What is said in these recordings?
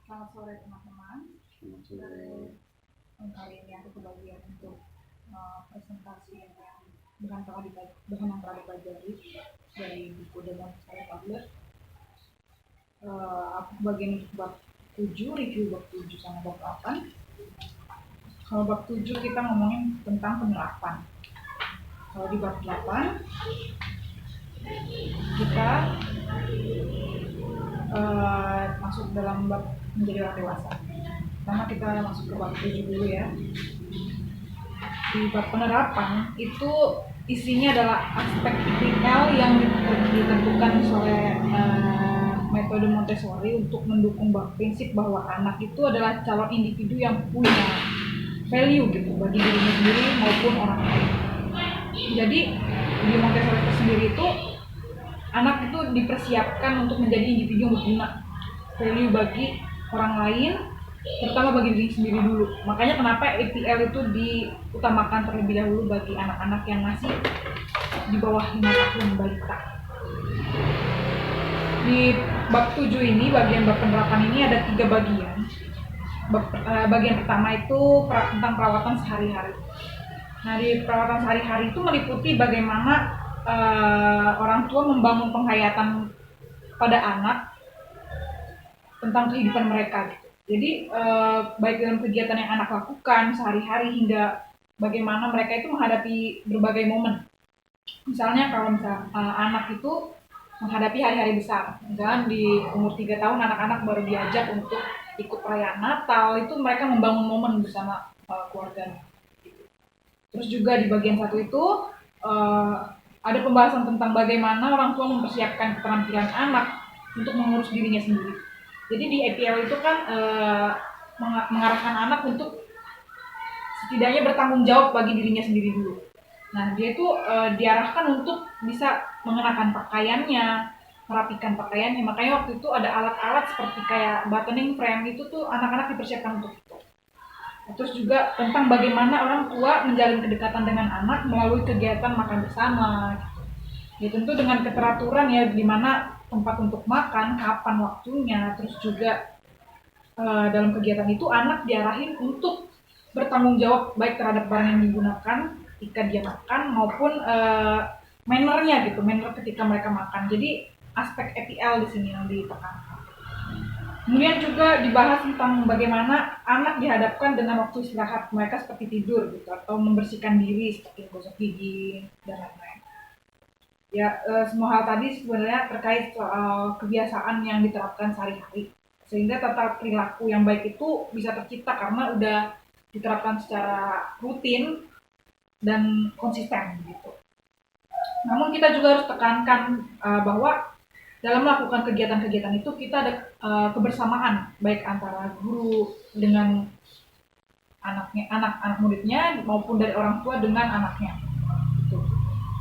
Selamat sore teman-teman. Kali ini aku kebagian untuk presentasi dengan yang telah dipelajari dari buku Demon Saya Publish. Aku kebagian untuk bab 7, review bab 7 sama bab 8. Kalau bab 7 kita ngomongin tentang penerapan. Kalau di bab 8 kita masuk dalam bab menjadi orang dewasa. Pertama kita masuk ke bab 7 dulu ya. Di bab penerapan itu isinya adalah aspek kritikal yang ditentukan oleh metode Montessori untuk mendukung prinsip bahwa anak itu adalah calon individu yang punya value gitu bagi dirinya sendiri maupun orang lain. Jadi di Montessori itu sendiri itu anak itu dipersiapkan untuk menjadi individu yang berguna, value bagi orang lain, terutama bagi diri sendiri dulu. Makanya kenapa APL itu diutamakan terlebih dahulu bagi anak-anak yang masih di bawah 5 tahun balita. Di bab 7 ini, bagian bab penerapan ini ada 3 bagian. Bagian pertama itu tentang perawatan sehari-hari. Nah, di perawatan sehari-hari itu meliputi bagaimana orang tua membangun penghayatan pada anak tentang kehidupan mereka gitu. Jadi baik dalam kegiatan yang anak lakukan sehari-hari hingga bagaimana mereka itu menghadapi berbagai momen. Misalnya kalau anak itu menghadapi hari-hari besar, misalnya di umur 3 tahun anak-anak baru diajak untuk ikut perayaan Natal, itu mereka membangun momen bersama keluarganya. Terus juga di bagian 1 itu ada pembahasan tentang bagaimana orang tua mempersiapkan keterampilan anak untuk mengurus dirinya sendiri. Jadi di APL itu kan mengarahkan anak untuk setidaknya bertanggung jawab bagi dirinya sendiri dulu. Nah, dia itu diarahkan untuk bisa mengenakan pakaiannya, merapikan pakaiannya. Makanya waktu itu ada alat-alat seperti kayak buttoning frame, itu tuh anak-anak dipersiapkan untuk itu. Terus juga tentang bagaimana orang tua menjalin kedekatan dengan anak melalui kegiatan makan bersama. Ya tentu dengan keteraturan ya, di mana tempat untuk makan, kapan waktunya. Terus juga dalam kegiatan itu anak diarahin untuk bertanggung jawab baik terhadap barang yang digunakan ketika dia makan maupun mannernya gitu, manner ketika mereka makan. Jadi aspek APL di sini yang ditekankan. Kemudian juga dibahas tentang bagaimana anak dihadapkan dengan waktu istirahat mereka seperti tidur gitu, atau membersihkan diri seperti gosok gigi dan lain-lain. Ya, semua hal tadi sebenarnya terkait soal kebiasaan yang diterapkan sehari-hari, sehingga tata perilaku yang baik itu bisa tercipta karena udah diterapkan secara rutin dan konsisten gitu. Namun kita juga harus tekankan bahwa dalam melakukan kegiatan-kegiatan itu kita ada kebersamaan baik antara guru dengan anak muridnya maupun dari orang tua dengan anaknya gitu.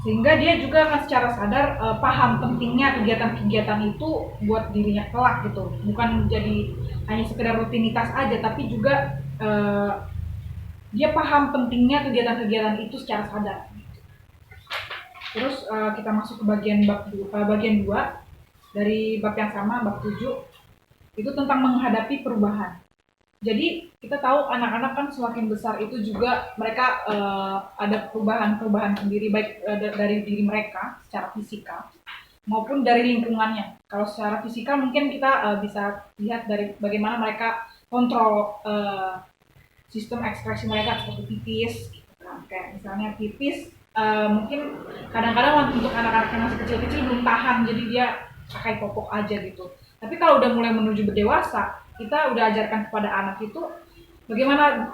Sehingga dia juga akan secara sadar paham pentingnya kegiatan-kegiatan itu buat dirinya kelak gitu, bukan jadi hanya sekedar rutinitas aja, tapi juga dia paham pentingnya kegiatan-kegiatan itu secara sadar. Terus kita masuk ke bagian 2 dari bab yang sama, bab 7, itu tentang menghadapi perubahan. Jadi kita tahu anak-anak kan semakin besar itu juga mereka ada perubahan sendiri, baik dari diri mereka secara fisikal maupun dari lingkungannya. Kalau secara fisikal mungkin kita bisa lihat dari bagaimana mereka kontrol sistem ekspresi mereka seperti pipis gitu kan. Kayak misalnya pipis mungkin kadang-kadang untuk anak-anak yang masih kecil-kecil belum tahan, jadi dia pakai popok aja gitu. Tapi kalau udah mulai menuju berdewasa, kita udah ajarkan kepada anak itu bagaimana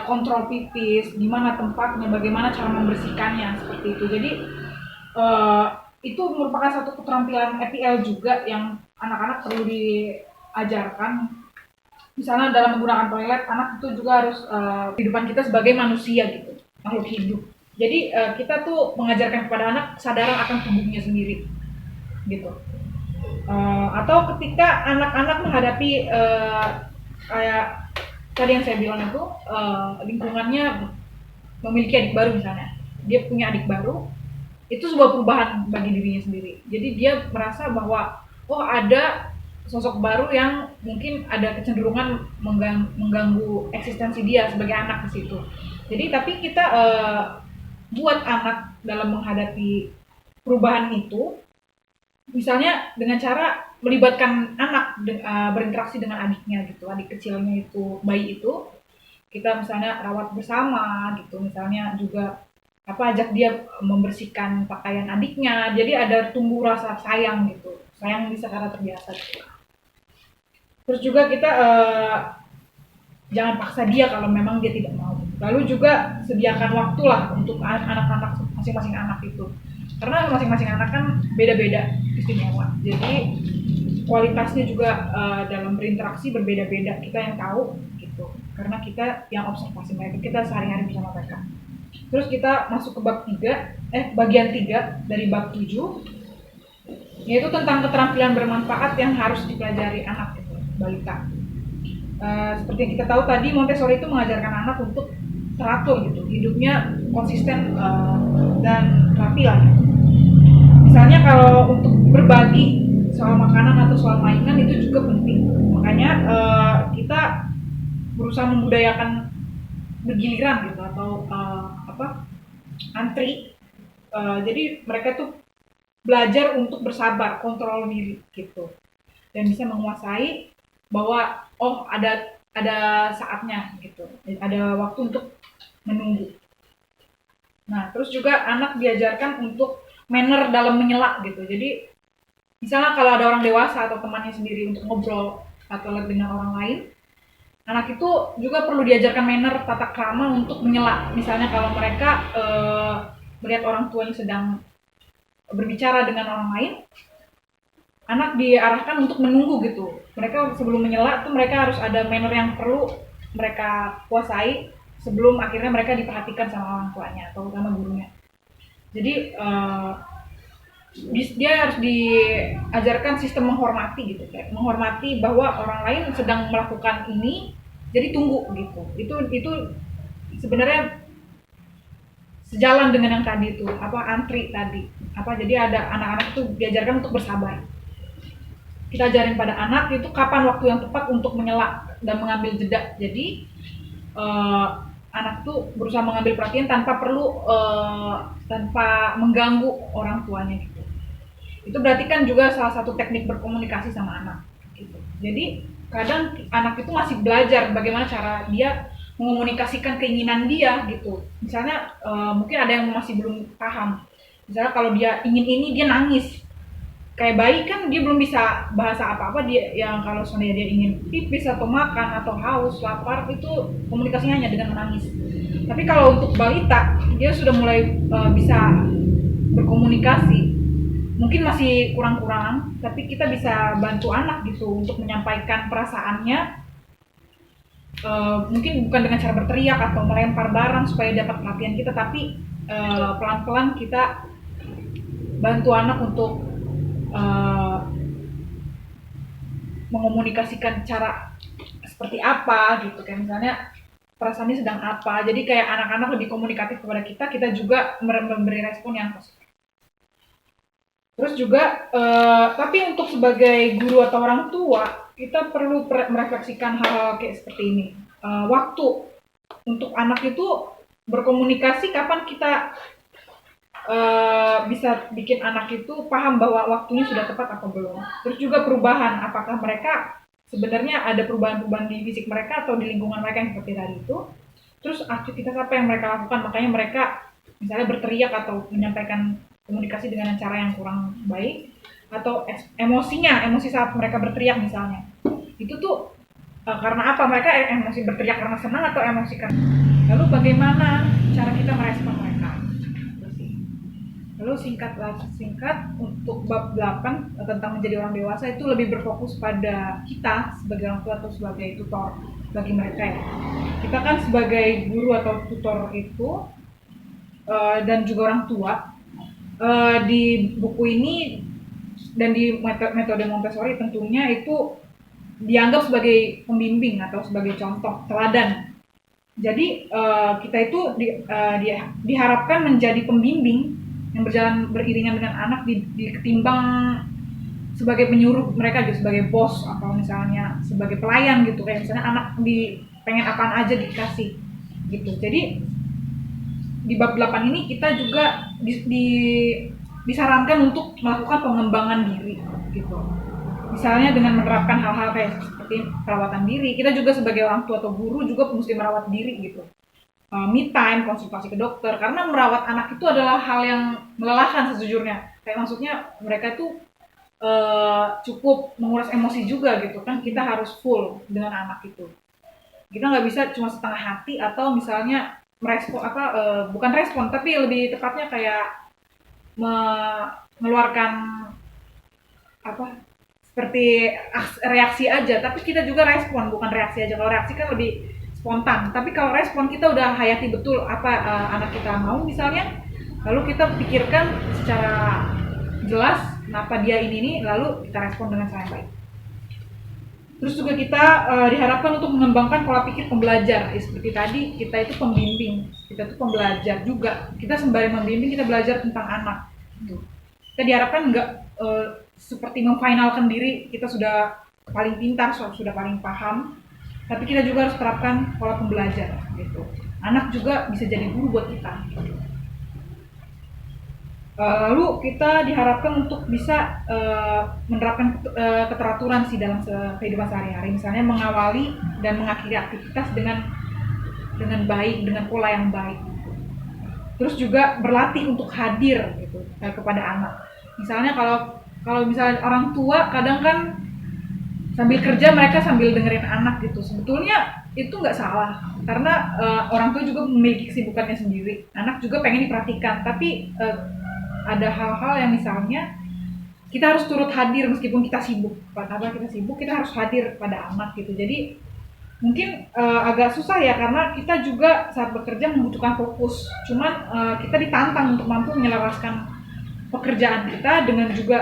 kontrol pipis, di mana tempatnya, bagaimana cara membersihkannya, seperti itu. Jadi itu merupakan satu keterampilan APL juga yang anak-anak perlu diajarkan. Misalnya dalam menggunakan toilet, anak itu juga harus kehidupan kita sebagai manusia gitu, makhluk hidup. Jadi kita tuh mengajarkan kepada anak kesadaran akan tubuhnya sendiri gitu. Atau ketika anak-anak menghadapi kayak tadi yang saya bilang itu lingkungannya memiliki adik baru, misalnya dia punya adik baru, itu sebuah perubahan bagi dirinya sendiri. Jadi dia merasa bahwa ada sosok baru yang mungkin ada kecenderungan mengganggu eksistensi dia sebagai anak di situ. Jadi tapi kita buat anak dalam menghadapi perubahan itu, misalnya dengan cara melibatkan anak berinteraksi dengan adiknya gitu, adik kecilnya itu, bayi itu, kita misalnya rawat bersama gitu, misalnya juga ajak dia membersihkan pakaian adiknya, jadi ada tumbuh rasa sayang gitu, sayang bisa secara terbiasa gitu. Terus juga kita jangan paksa dia kalau memang dia tidak mau. Lalu juga sediakan waktu lah untuk anak-anak, masing-masing anak itu, karena masing-masing anak kan beda-beda istimewa, jadi kualitasnya juga dalam berinteraksi berbeda-beda, kita yang tahu gitu, karena kita yang observasi mereka, kita sehari-hari bersama mereka. Terus kita masuk ke bagian 3 dari bab 7, yaitu tentang keterampilan bermanfaat yang harus dipelajari anak gitu, balita. Seperti yang kita tahu tadi, Montessori itu mengajarkan anak untuk teratur gitu, hidupnya konsisten dan rapi lah gitu. Misalnya kalau untuk berbagi soal makanan atau soal mainan itu juga penting, makanya kita berusaha membudayakan bergiliran gitu, atau antri. Jadi mereka tuh belajar untuk bersabar, kontrol diri gitu, dan bisa menguasai bahwa ada saatnya gitu, ada waktu untuk menunggu. Nah, terus juga anak diajarkan untuk manner dalam menyela gitu. Jadi misalnya kalau ada orang dewasa atau temannya sendiri untuk ngobrol atau dengan orang lain, anak itu juga perlu diajarkan manner, tata krama untuk menyela. Misalnya kalau mereka melihat orang tuanya sedang berbicara dengan orang lain, anak diarahkan untuk menunggu gitu. Mereka sebelum menyela tuh mereka harus ada manner yang perlu mereka kuasai sebelum akhirnya mereka diperhatikan sama orang tuanya atau sama gurunya. Jadi dia harus diajarkan sistem menghormati gitu, kayak menghormati bahwa orang lain sedang melakukan ini, jadi tunggu gitu. Itu sebenarnya sejalan dengan yang tadi itu, antri tadi. Jadi ada anak-anak itu diajarkan untuk bersabar. Kita ajarin pada anak itu kapan waktu yang tepat untuk menyela dan mengambil jeda. Jadi anak tuh berusaha mengambil perhatian tanpa mengganggu orang tuanya gitu. Itu berarti kan juga salah satu teknik berkomunikasi sama anak gitu. Jadi kadang anak itu masih belajar bagaimana cara dia mengomunikasikan keinginan dia gitu. Misalnya mungkin ada yang masih belum paham. Misalnya kalau dia ingin ini, dia nangis. Kayak bayi kan dia belum bisa bahasa apa-apa, dia yang kalau seandainya dia ingin pipis atau makan atau haus, lapar, itu komunikasinya hanya dengan menangis. Tapi kalau untuk balita, dia sudah mulai bisa berkomunikasi. Mungkin masih kurang-kurang, tapi kita bisa bantu anak gitu untuk menyampaikan perasaannya. Mungkin bukan dengan cara berteriak atau melempar barang supaya dapat perhatian kita, tapi pelan-pelan kita bantu anak untuk mengomunikasikan cara seperti apa gitu, kayak misalnya perasaannya sedang apa. Jadi kayak anak-anak lebih komunikatif kepada kita juga memberi respon yang positif. Terus juga tapi untuk sebagai guru atau orang tua, kita perlu merefleksikan hal-hal kayak seperti ini. Waktu untuk anak itu berkomunikasi, kapan kita bisa bikin anak itu paham bahwa waktunya sudah tepat atau belum. Terus juga perubahan, apakah mereka sebenarnya ada perubahan-perubahan di fisik mereka atau di lingkungan mereka yang seperti tadi itu. Terus aktivitas apa yang mereka lakukan, makanya mereka misalnya berteriak atau menyampaikan komunikasi dengan cara yang kurang baik, atau emosi saat mereka berteriak misalnya. Itu tuh karena apa, mereka emosi berteriak karena senang atau emosi karena. Lalu bagaimana cara kita merespon mereka. Lalu singkat untuk bab 8 tentang menjadi orang dewasa itu lebih berfokus pada kita sebagai orang tua atau sebagai tutor bagi mereka ya. Kita kan sebagai guru atau tutor itu dan juga orang tua, di buku ini dan di metode Montessori tentunya itu dianggap sebagai pembimbing atau sebagai contoh teladan. Jadi kita itu diharapkan menjadi pembimbing yang berjalan beriringan dengan anak, di ketimbang sebagai penyuruh mereka gitu, sebagai bos atau misalnya sebagai pelayan gitu, kayak misalnya anak pengen apaan aja dikasih gitu. Jadi di bab 8 ini kita juga disarankan untuk melakukan pengembangan diri gitu. Misalnya dengan menerapkan hal-hal kayak seperti perawatan diri. Kita juga sebagai orang tua atau guru juga mesti merawat diri gitu. Me time, konsultasi ke dokter, karena merawat anak itu adalah hal yang melelahkan sejujurnya. Kayak maksudnya mereka itu cukup menguras emosi juga gitu kan. Kita harus full dengan anak itu. Kita nggak bisa cuma setengah hati atau misalnya merespon bukan respon tapi lebih tepatnya kayak mengeluarkan seperti reaksi aja, tapi kita juga respon, bukan reaksi aja. Kalau reaksi kan lebih spontan, tapi kalau respon kita udah hayati betul apa anak kita mau misalnya, lalu kita pikirkan secara jelas kenapa dia ini lalu kita respon dengan cara baik. Terus juga kita diharapkan untuk mengembangkan pola pikir pembelajar. Seperti tadi, kita itu pembimbing, kita itu pembelajar juga. Kita sembari membimbing, kita belajar tentang anak. Kita diharapkan nggak seperti memfinalkan diri, kita sudah paling pintar, sudah paling paham. Tapi kita juga harus terapkan pola pembelajar. Gitu. Anak juga bisa jadi guru buat kita. Lalu kita diharapkan untuk bisa menerapkan keteraturan sih dalam kehidupan sehari-hari, misalnya mengawali dan mengakhiri aktivitas dengan baik, dengan pola yang baik. Terus juga berlatih untuk hadir gitu kepada anak. Misalnya kalau misalnya orang tua kadang kan sambil kerja mereka sambil dengerin anak gitu. Sebetulnya itu nggak salah karena orang tua juga memiliki kesibukannya sendiri. Anak juga pengen diperhatikan, tapi ada hal-hal yang misalnya kita harus turut hadir meskipun kita sibuk. Kita harus hadir pada anak gitu. Jadi mungkin agak susah ya karena kita juga saat bekerja membutuhkan fokus. Cuman kita ditantang untuk mampu menyelaraskan pekerjaan kita dengan juga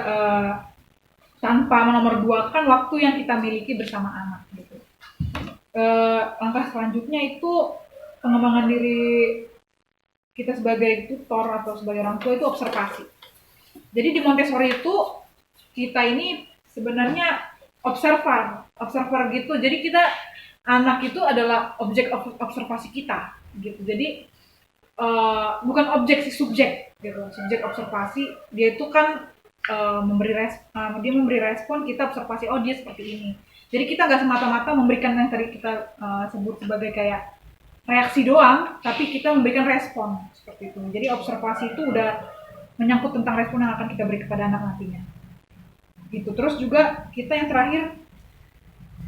tanpa menomorduakan waktu yang kita miliki bersama anak gitu. Langkah selanjutnya itu pengembangan diri kita sebagai tutor atau sebagai orang tua itu observasi. Jadi di Montessori itu kita ini sebenarnya observer gitu. Jadi kita anak itu adalah objek observasi kita gitu. Jadi bukan objek si subjek gitu. Subjek observasi dia itu kan dia memberi respon, kita observasi dia seperti ini. Jadi kita nggak semata-mata memberikan yang tadi kita sebut sebagai kayak reaksi doang, tapi kita memberikan respon seperti itu. Jadi observasi itu udah menyangkut tentang respon yang akan kita beri kepada anak nantinya. Gitu. Terus juga kita yang terakhir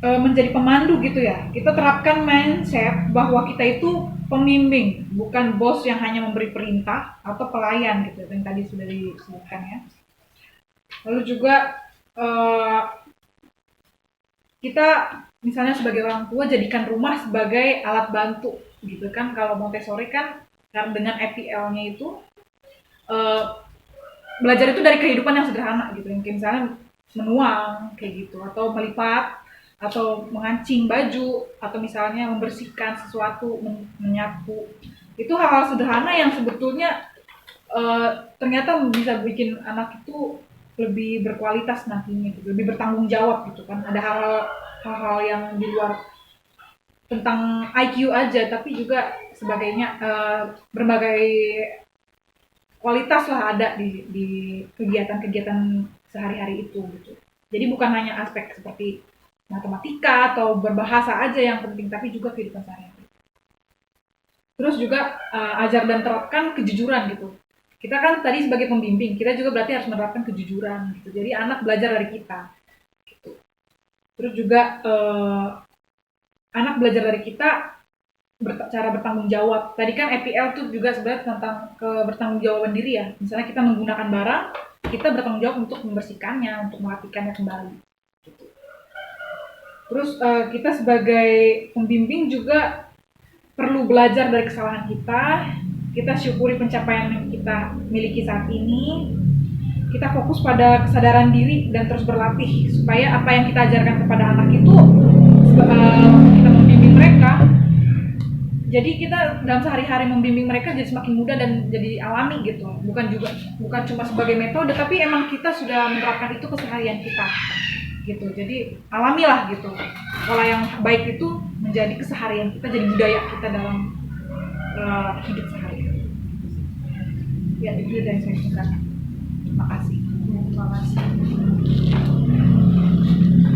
menjadi pemandu gitu ya. Kita terapkan mindset bahwa kita itu pembimbing, bukan bos yang hanya memberi perintah atau pelayan gitu yang tadi sudah disebutkan ya. Lalu juga kita misalnya sebagai orang tua jadikan rumah sebagai alat bantu gitu kan. Kalau Montessori kan dengan EPL-nya itu belajar itu dari kehidupan yang sederhana gitu. Mungkin misalnya menuang kayak gitu, atau melipat, atau mengancing baju, atau misalnya membersihkan sesuatu, menyapu. Itu hal-hal sederhana yang sebetulnya ternyata bisa bikin anak itu lebih berkualitas nantinya gitu, lebih bertanggung jawab gitu kan. Ada hal-hal yang di luar tentang IQ aja, tapi juga sebagainya, berbagai kualitas lah ada di kegiatan-kegiatan sehari-hari itu gitu. Jadi bukan hanya aspek seperti matematika atau berbahasa aja yang penting, tapi juga kehidupan sehari-hari. Terus juga ajar dan terapkan kejujuran gitu. Kita kan tadi sebagai pembimbing, kita juga berarti harus menerapkan kejujuran gitu. Jadi anak belajar dari kita gitu. Terus juga anak belajar dari kita cara bertanggung jawab. Tadi kan EPL tuh juga sebenarnya tentang bertanggung-jawaban diri ya. Misalnya kita menggunakan barang, kita bertanggung jawab untuk membersihkannya, untuk merapikannya kembali gitu. Terus kita sebagai pembimbing juga perlu belajar dari kesalahan kita. Kita syukuri pencapaian yang kita miliki saat ini. Kita fokus pada kesadaran diri dan terus berlatih supaya apa yang kita ajarkan kepada anak itu kita membimbing mereka Jadi kita dalam sehari-hari membimbing mereka jadi semakin mudah dan jadi alami gitu. Bukan cuma sebagai metode, tapi emang kita sudah menerapkan itu keseharian kita gitu. Jadi alamilah gitu. Pola yang baik itu menjadi keseharian kita, jadi budaya kita dalam hidup sehari-hari. Ya, itu yang saya suka.